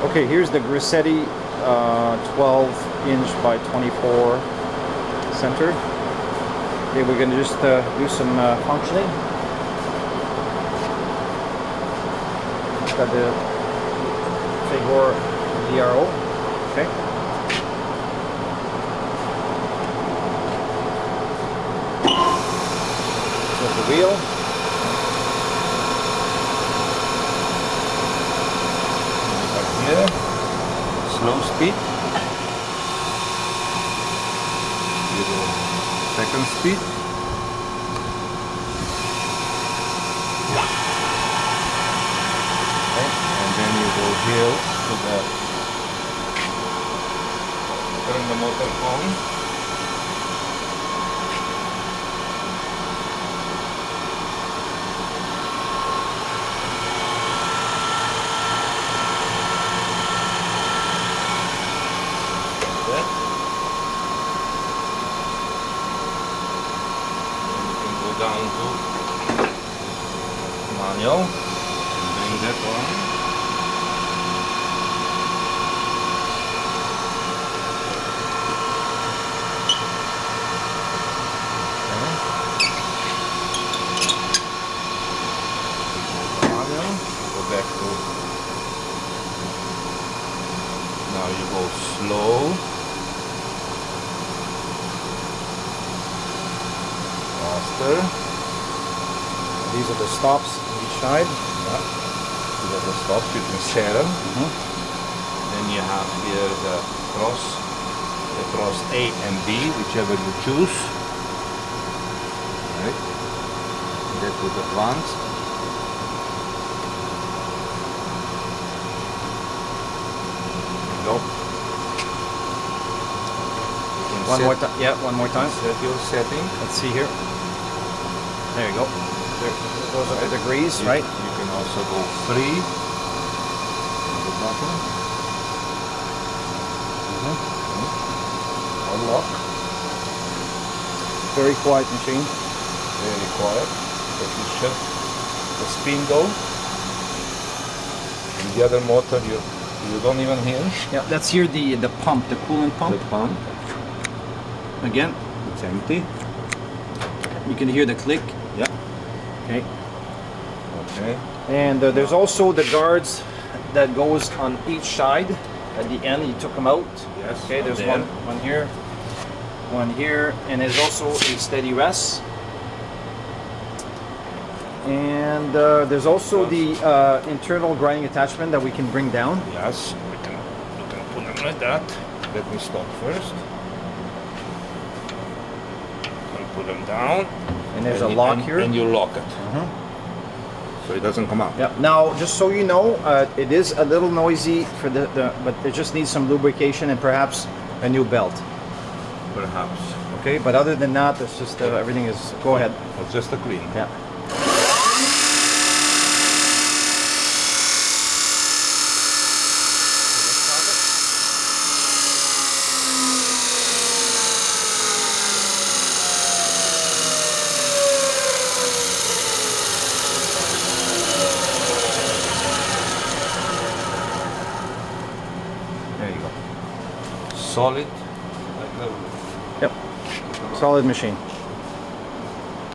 Okay, here's the Grisetti 12" by 24 center. Okay, we're going to just do some functioning. Got the Figure DRO. Okay. There's the wheel. Back here, slow speed. Here the second speed. And then you go here to the turn the motor on. Like that. And you can go down to manual and bring that on. Back to, now you go slow, faster. These are the stops on each side. Yeah. These are the stops, you can share them. Then you have here the cross A and B, whichever you choose. Right. That with advanced. One more time. Yeah, one more time. Set your setting. Let's see here. There you go. There, those are the degrees, right? You can also go free. The button. Unlock. Very quiet machine. Very quiet. If you shut the spindle, and the other motor you don't even hear. Yeah, let's hear the pump, the coolant pump. The pump. Again, It's empty. you can hear the click. Yeah. Okay. Okay. And there's also the guards that goes on each side. At the end, you took them out. Yes. Okay. There's there. one here, and there's also a steady rest. And there's also the internal grinding attachment that we can bring down. Yes. You can put them like that. Let me stop first. Put them down, And there's a lock here. and you lock it, so it doesn't come out. Yeah. Now, just so you know, it is a little noisy for but it just needs some lubrication and perhaps a new belt. Perhaps. Okay. But other than that, it's just everything is. Go ahead. It's just a clean. Yeah. There you go. Solid. Yep. Solid machine.